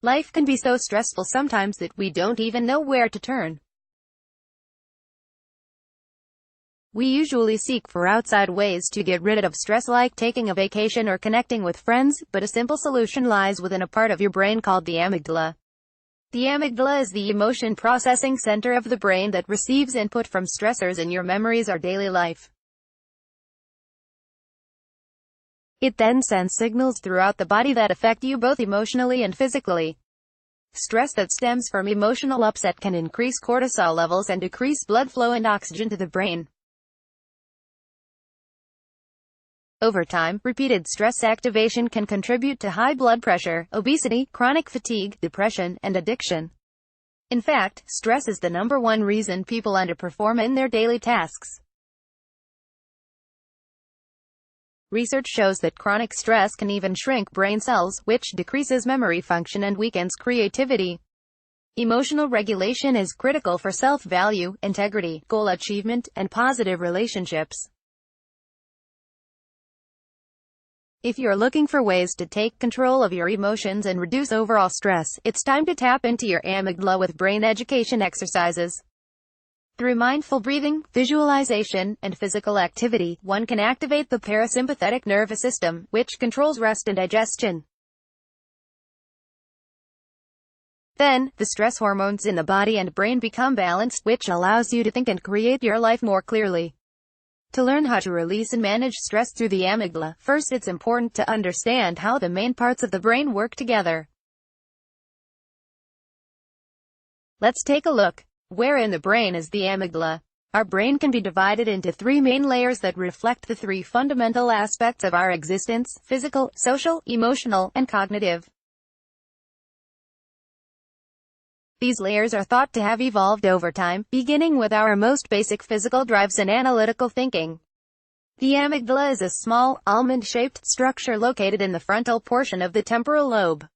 Life can be so stressful sometimes that we don't even know where to turn. We usually seek for outside ways to get rid of stress, like taking a vacation or connecting with friends, but a simple solution lies within a part of your brain called the amygdala. The amygdala is the emotion processing center of the brain that receives input from stressors in your memories or daily life. It then sends signals throughout the body that affect you both emotionally and physically. Stress that stems from emotional upset can increase cortisol levels and decrease blood flow and oxygen to the brain. Over time, repeated stress activation can contribute to high blood pressure, obesity, chronic fatigue, depression, and addiction. In fact, stress is the #1 reason people underperform in their daily tasks. Research shows that chronic stress can even shrink brain cells, which decreases memory function and weakens creativity. Emotional regulation is critical for self-value, integrity, goal achievement, and positive relationships. If you're looking for ways to take control of your emotions and reduce overall stress, it's time to tap into your amygdala with brain education exercises. Through mindful breathing, visualization, and physical activity, one can activate the parasympathetic nervous system, which controls rest and digestion. Then, the stress hormones in the body and brain become balanced, which allows you to think and create your life more clearly. To learn how to release and manage stress through the amygdala, first it's important to understand how the main parts of the brain work together. Let's take a look. Where in the brain is the amygdala? Our brain can be divided into 3 main layers that reflect the 3 fundamental aspects of our existence: physical, social, emotional, and cognitive. These layers are thought to have evolved over time, beginning with our most basic physical drives and analytical thinking. The amygdala is a small, almond-shaped structure located in the frontal portion of the temporal lobe.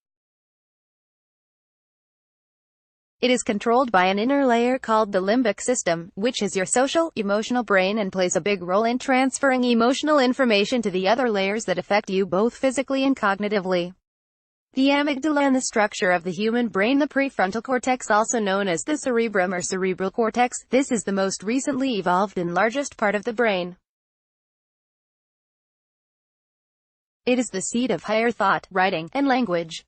It is controlled by an inner layer called the limbic system, which is your social, emotional brain and plays a big role in transferring emotional information to the other layers that affect you both physically and cognitively. The amygdala and the structure of the human brain. The prefrontal cortex, also known as the cerebrum or cerebral cortex, this is the most recently evolved and largest part of the brain. It is the seat of higher thought, writing, and language.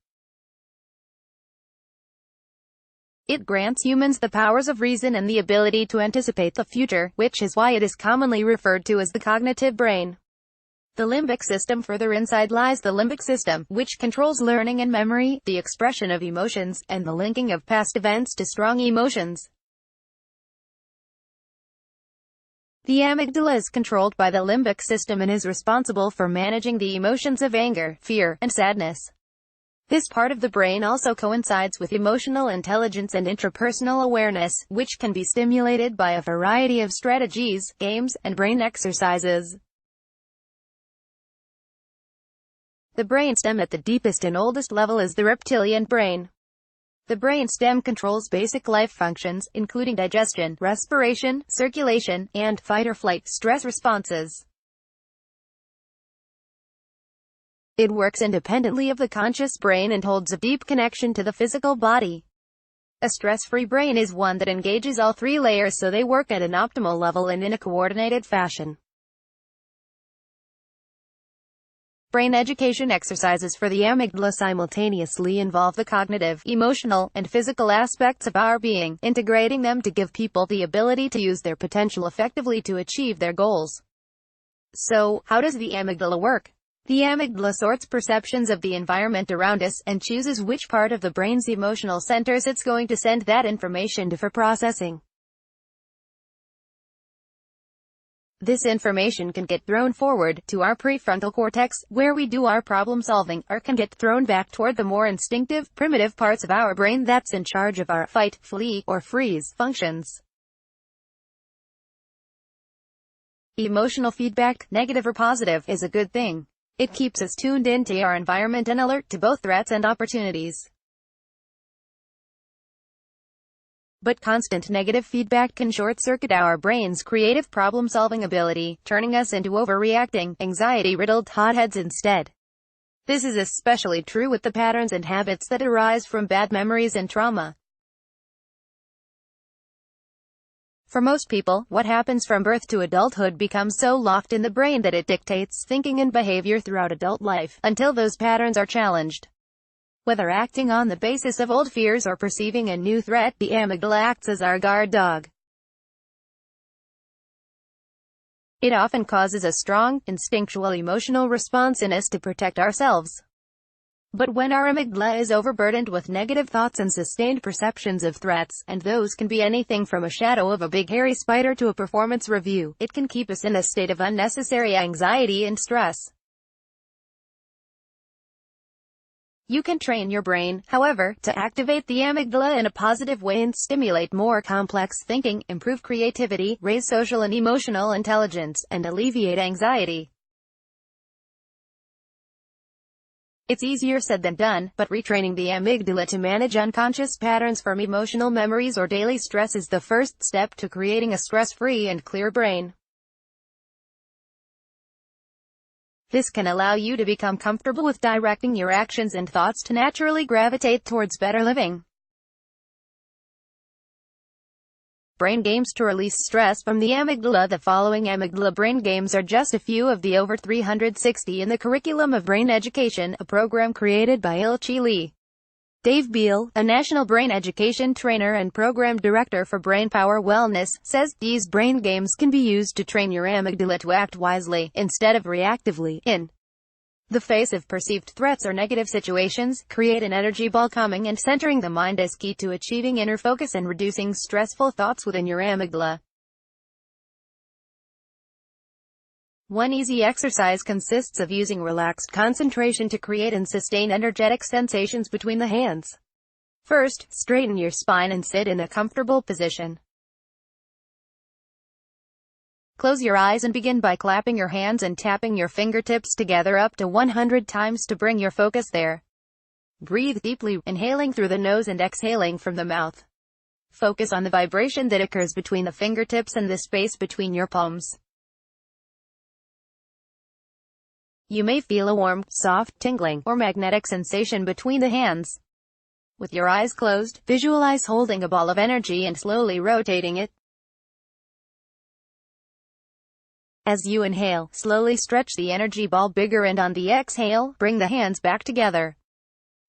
It grants humans the powers of reason and the ability to anticipate the future, which is why it is commonly referred to as the cognitive brain. The limbic system. Further inside lies the limbic system, which controls learning and memory, the expression of emotions, and the linking of past events to strong emotions. The amygdala is controlled by the limbic system and is responsible for managing the emotions of anger, fear, and sadness. This part of the brain also coincides with emotional intelligence and intrapersonal awareness, which can be stimulated by a variety of strategies, games, and brain exercises. The brainstem at the deepest and oldest level is the reptilian brain. The brainstem controls basic life functions, including digestion, respiration, circulation, and fight-or-flight stress responses. It works independently of the conscious brain and holds a deep connection to the physical body. A stress-free brain is one that engages all 3 layers so they work at an optimal level and in a coordinated fashion. Brain education exercises for the amygdala simultaneously involve the cognitive, emotional, and physical aspects of our being, integrating them to give people the ability to use their potential effectively to achieve their goals. So, how does the amygdala work? The amygdala sorts perceptions of the environment around us, and chooses which part of the brain's emotional centers it's going to send that information to for processing. This information can get thrown forward, to our prefrontal cortex, where we do our problem solving, or can get thrown back toward the more instinctive, primitive parts of our brain that's in charge of our fight, flee, or freeze functions. Emotional feedback, negative or positive, is a good thing. It keeps us tuned into our environment and alert to both threats and opportunities. But constant negative feedback can short-circuit our brain's creative problem-solving ability, turning us into overreacting, anxiety-riddled hotheads instead. This is especially true with the patterns and habits that arise from bad memories and trauma. For most people, what happens from birth to adulthood becomes so locked in the brain that it dictates thinking and behavior throughout adult life, until those patterns are challenged. Whether acting on the basis of old fears or perceiving a new threat, the amygdala acts as our guard dog. It often causes a strong, instinctual emotional response in us to protect ourselves. But when our amygdala is overburdened with negative thoughts and sustained perceptions of threats, and those can be anything from a shadow of a big hairy spider to a performance review, it can keep us in a state of unnecessary anxiety and stress. You can train your brain, however, to activate the amygdala in a positive way and stimulate more complex thinking, improve creativity, raise social and emotional intelligence, and alleviate anxiety. It's easier said than done, but retraining the amygdala to manage unconscious patterns from emotional memories or daily stress is the first step to creating a stress-free and clear brain. This can allow you to become comfortable with directing your actions and thoughts to naturally gravitate towards better living. Brain games to release stress from the amygdala. The following amygdala brain games are just a few of the over 360 in the curriculum of brain education, a program created by outsid Lee. Dave Beal, a national brain education trainer and program director for Brainpower Wellness, says these brain games can be used to train your amygdala to act wisely, instead of reactively, in the face of perceived threats or negative situations. Create an energy ball. Calming and centering the mind is key to achieving inner focus and reducing stressful thoughts within your amygdala. One easy exercise consists of using relaxed concentration to create and sustain energetic sensations between the hands. First, straighten your spine and sit in a comfortable position. Close your eyes and begin by clapping your hands and tapping your fingertips together up to 100 times to bring your focus there. Breathe deeply, inhaling through the nose and exhaling from the mouth. Focus on the vibration that occurs between the fingertips and the space between your palms. You may feel a warm, soft, tingling, or magnetic sensation between the hands. With your eyes closed, visualize holding a ball of energy and slowly rotating it. As you inhale, slowly stretch the energy ball bigger, and on the exhale, bring the hands back together.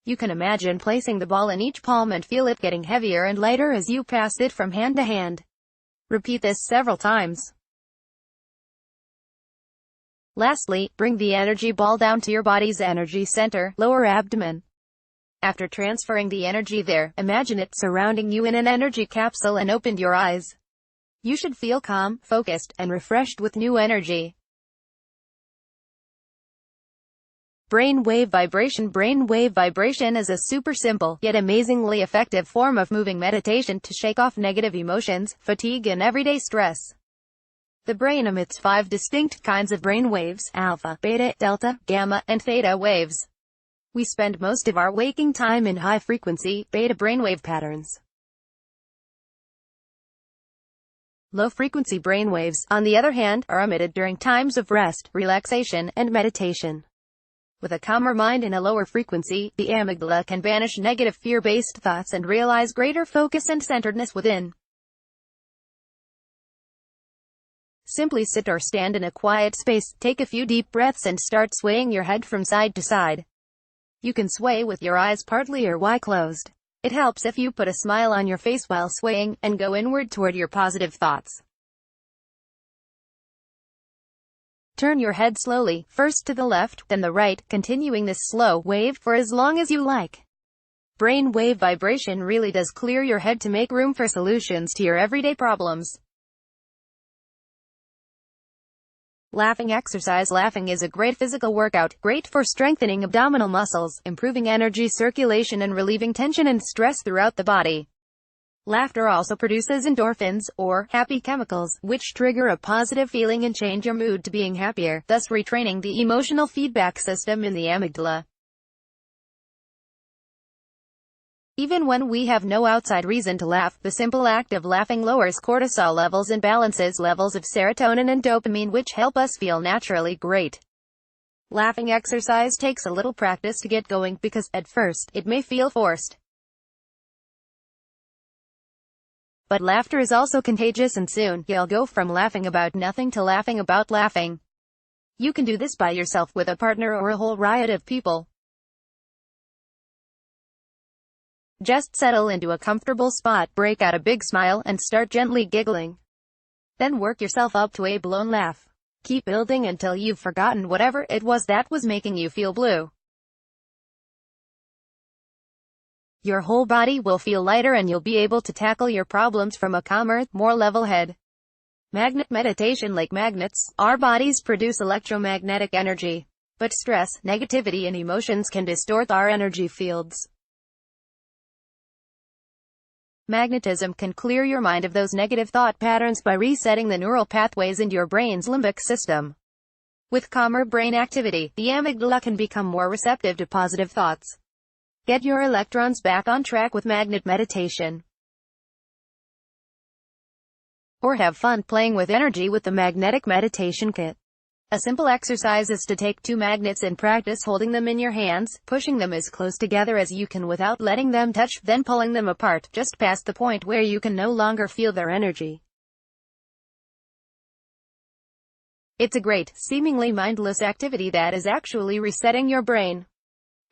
You can imagine placing the ball in each palm and feel it getting heavier and lighter as you pass it from hand to hand. Repeat this several times. Lastly, bring the energy ball down to your body's energy center, lower abdomen. After transferring the energy there, imagine it surrounding you in an energy capsule and open your eyes. You should feel calm, focused, and refreshed with new energy. Brainwave vibration. Brainwave vibration is a super simple, yet amazingly effective form of moving meditation to shake off negative emotions, fatigue, and everyday stress. The brain emits 5 distinct kinds of brain waves: alpha, beta, delta, gamma, and theta waves. We spend most of our waking time in high-frequency, beta brainwave patterns. Low-frequency brainwaves, on the other hand, are emitted during times of rest, relaxation, and meditation. With a calmer mind in a lower frequency, the amygdala can banish negative fear-based thoughts and realize greater focus and centeredness within. Simply sit or stand in a quiet space, take a few deep breaths, and start swaying your head from side to side. You can sway with your eyes partly or wide closed. It helps if you put a smile on your face while swaying, and go inward toward your positive thoughts. Turn your head slowly, first to the left, then the right, continuing this slow wave for as long as you like. Brain wave vibration really does clear your head to make room for solutions to your everyday problems. Laughing exercise. Laughing is a great physical workout, great for strengthening abdominal muscles, improving energy circulation, and relieving tension and stress throughout the body. Laughter also produces endorphins, or happy chemicals, which trigger a positive feeling and change your mood to being happier, thus retraining the emotional feedback system in the amygdala. Even when we have no outside reason to laugh, the simple act of laughing lowers cortisol levels and balances levels of serotonin and dopamine, which help us feel naturally great. Laughing exercise takes a little practice to get going because, at first, it may feel forced. But laughter is also contagious and soon, you'll go from laughing about nothing to laughing about laughing. You can do this by yourself, with a partner, or a whole riot of people. Just settle into a comfortable spot, break out a big smile, and start gently giggling. Then work yourself up to a blown laugh. Keep building until you've forgotten whatever it was that was making you feel blue. Your whole body will feel lighter and you'll be able to tackle your problems from a calmer, more level head. Magnet meditation. Like magnets, our bodies produce electromagnetic energy. But stress, negativity, and emotions can distort our energy fields. Magnetism can clear your mind of those negative thought patterns by resetting the neural pathways in your brain's limbic system. With calmer brain activity, the amygdala can become more receptive to positive thoughts. Get your electrons back on track with magnet meditation. Or have fun playing with energy with the magnetic meditation kit. A simple exercise is to take 2 magnets and practice holding them in your hands, pushing them as close together as you can without letting them touch, then pulling them apart, just past the point where you can no longer feel their energy. It's a great, seemingly mindless activity that is actually resetting your brain.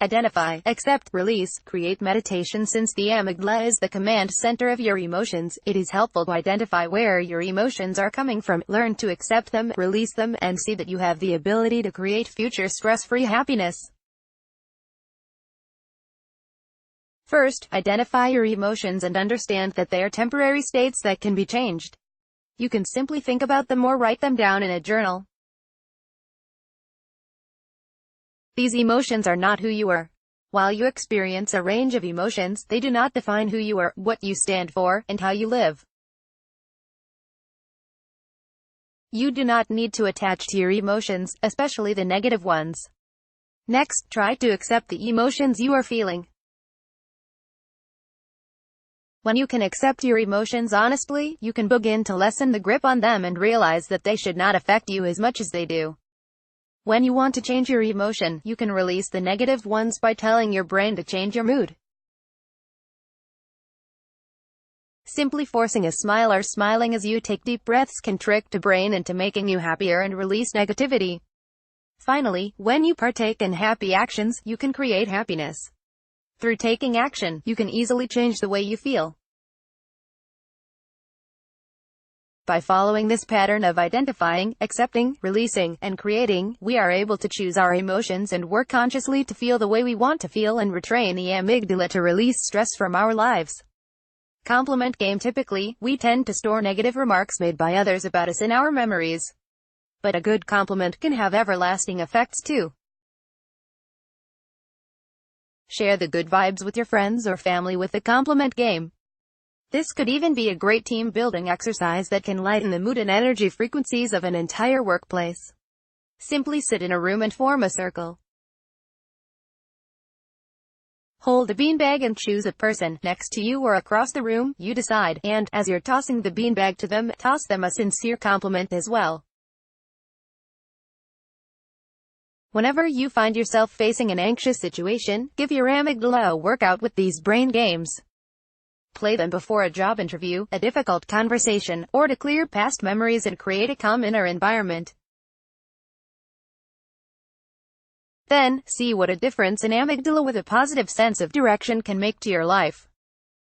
Identify, accept, release, create meditation. Since the amygdala is the command center of your emotions, it is helpful to identify where your emotions are coming from, learn to accept them, release them, and see that you have the ability to create future stress-free happiness. First, identify your emotions and understand that they are temporary states that can be changed. You can simply think about them or write them down in a journal. These emotions are not who you are. While you experience a range of emotions, they do not define who you are, what you stand for, and how you live. You do not need to attach to your emotions, especially the negative ones. Next, try to accept the emotions you are feeling. When you can accept your emotions honestly, you can begin to lessen the grip on them and realize that they should not affect you as much as they do. When you want to change your emotion, you can release the negative ones by telling your brain to change your mood. Simply forcing a smile or smiling as you take deep breaths can trick the brain into making you happier and release negativity. Finally, when you partake in happy actions, you can create happiness. Through taking action, you can easily change the way you feel. By following this pattern of identifying, accepting, releasing, and creating, we are able to choose our emotions and work consciously to feel the way we want to feel and retrain the amygdala to release stress from our lives. Compliment game. Typically, we tend to store negative remarks made by others about us in our memories. But a good compliment can have everlasting effects too. Share the good vibes with your friends or family with the compliment game. This could even be a great team-building exercise that can lighten the mood and energy frequencies of an entire workplace. Simply sit in a room and form a circle. Hold a beanbag and choose a person, next to you or across the room, you decide, and, as you're tossing the beanbag to them, toss them a sincere compliment as well. Whenever you find yourself facing an anxious situation, give your amygdala a workout with these brain games. Play them before a job interview, a difficult conversation, or to clear past memories and create a calm inner environment. Then, see what a difference an amygdala with a positive sense of direction can make to your life.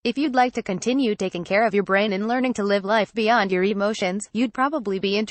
If you'd like to continue taking care of your brain and learning to live life beyond your emotions, you'd probably be interested